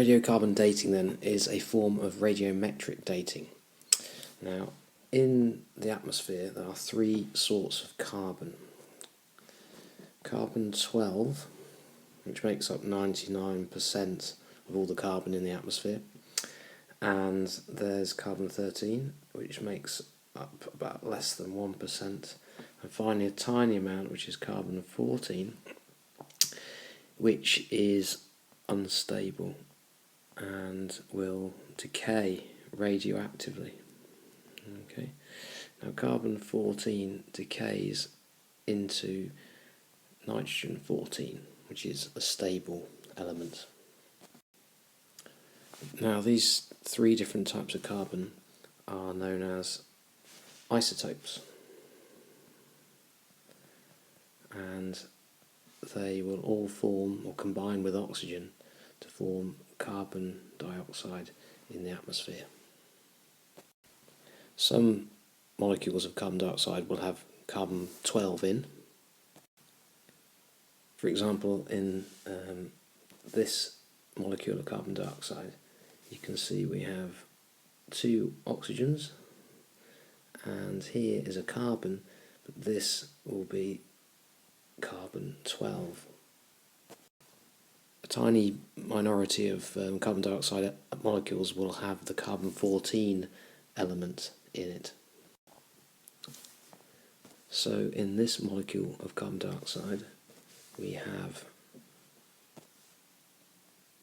Radiocarbon dating then is a form of radiometric dating. Now, in the atmosphere there are three sorts of carbon. Carbon-12, which makes up 99% of all the carbon in the atmosphere, and there's carbon-13, which makes up about less than 1%, and finally a tiny amount, which is carbon-14, which is unstable and will decay radioactively. Okay. Now carbon-14 decays into nitrogen-14, which is a stable element. Now these three different types of carbon are known as isotopes, and they will all form or combine with oxygen to form carbon dioxide in the atmosphere. Some molecules of carbon dioxide will have carbon-12 in. For example, in this molecule of carbon dioxide, you can see we have two oxygens, and here is a carbon, but this will be carbon-12. A tiny minority of carbon dioxide molecules will have the carbon-14 element in it. So in this molecule of carbon dioxide we have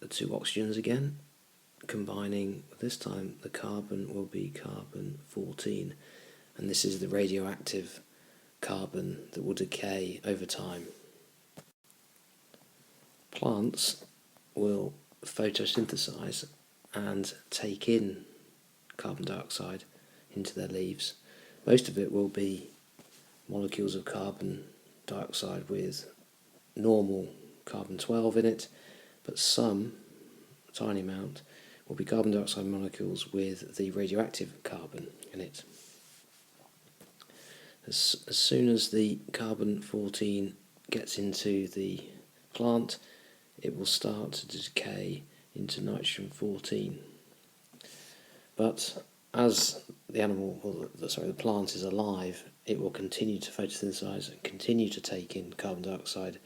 the two oxygens again, combining. This time the carbon will be carbon-14, and this is the radioactive carbon that will decay over time. Plants will photosynthesize and take in carbon dioxide into their leaves. Most of it will be molecules of carbon dioxide with normal carbon-12 in it, but some, a tiny amount, will be carbon dioxide molecules with the radioactive carbon in it. As soon as the carbon-14 gets into the plant, it will start to decay into nitrogen-14. But as the plant is alive, it will continue to photosynthesize and continue to take in carbon dioxide,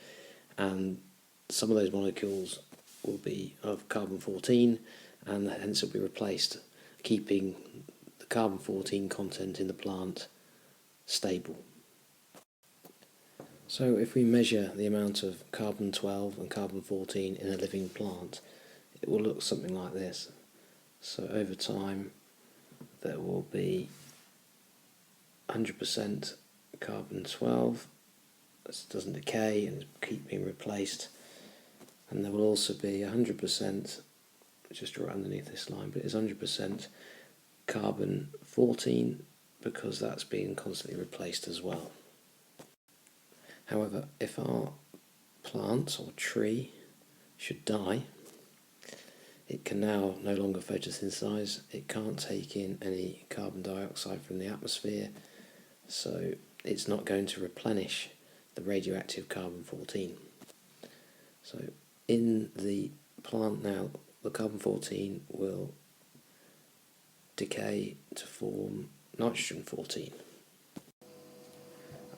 and some of those molecules will be of carbon-14, and hence it will be replaced, keeping the carbon-14 content in the plant stable. So if we measure the amount of carbon-12 and carbon-14 in a living plant, it will look something like this. So over time there will be 100% carbon-12, this doesn't decay and keep being replaced, and there will also be 100%, just right underneath this line, but it's 100% carbon-14 because that's being constantly replaced as well. However, if our plant or tree should die, it can now no longer photosynthesize, it can't take in any carbon dioxide from the atmosphere, so it's not going to replenish the radioactive carbon-14. So in the plant now, the carbon-14 will decay to form nitrogen-14.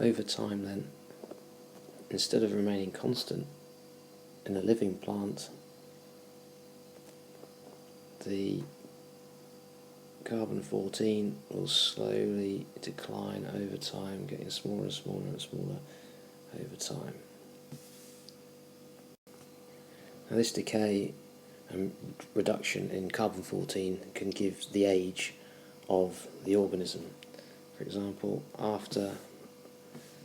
Over time then, instead of remaining constant in a living plant, the carbon-14 will slowly decline over time, getting smaller and smaller and smaller over time. Now this decay and reduction in carbon-14 can give the age of the organism. For example, after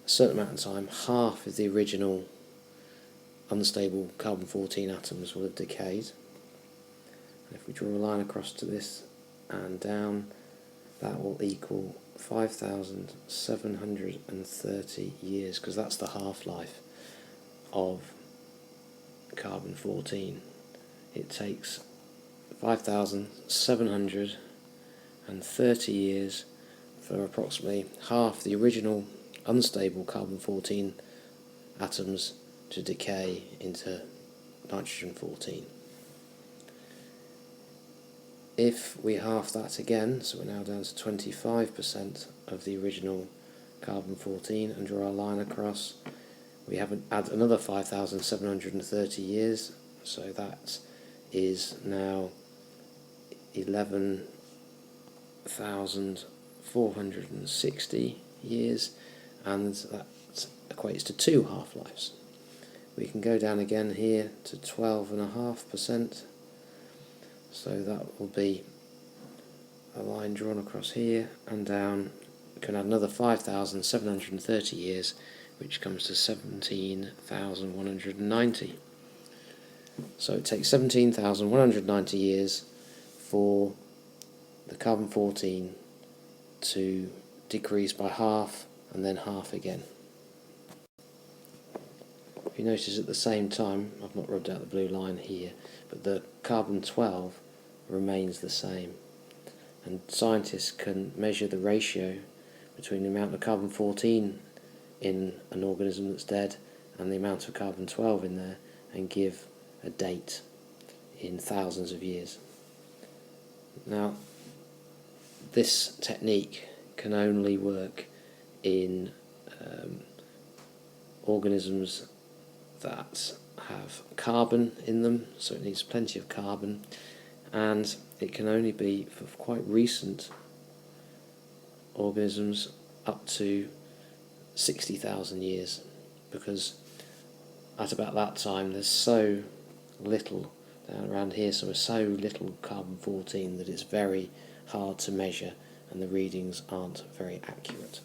a certain amount of time, half of the original unstable carbon-14 atoms will have decayed. And if we draw a line across to this and down, that will equal 5,730 years, because that's the half-life of carbon-14. It takes 5,730 years for approximately half the original unstable carbon-14 atoms to decay into nitrogen-14. if we half that again, so we're now down to 25% of the original carbon-14, and draw our line across, we have add another 5,730 years, so that is now 11,460 years, and that equates to 2 half-lives. We can go down again here to 12.5%, so that will be a line drawn across here and down. We can add another 5,730 years, which comes to 17,190. So it takes 17,190 years for the carbon-14 to decrease by half and then half again. If you notice at the same time, I've not rubbed out the blue line here, but the carbon-12 remains the same. And scientists can measure the ratio between the amount of carbon-14 in an organism that's dead and the amount of carbon-12 in there, and give a date in thousands of years. Now, this technique can only work in organisms that have carbon in them, so it needs plenty of carbon, and it can only be for quite recent organisms up to 60,000 years, because at about that time there's so little down around here, so little carbon-14 that it's very hard to measure and the readings aren't very accurate.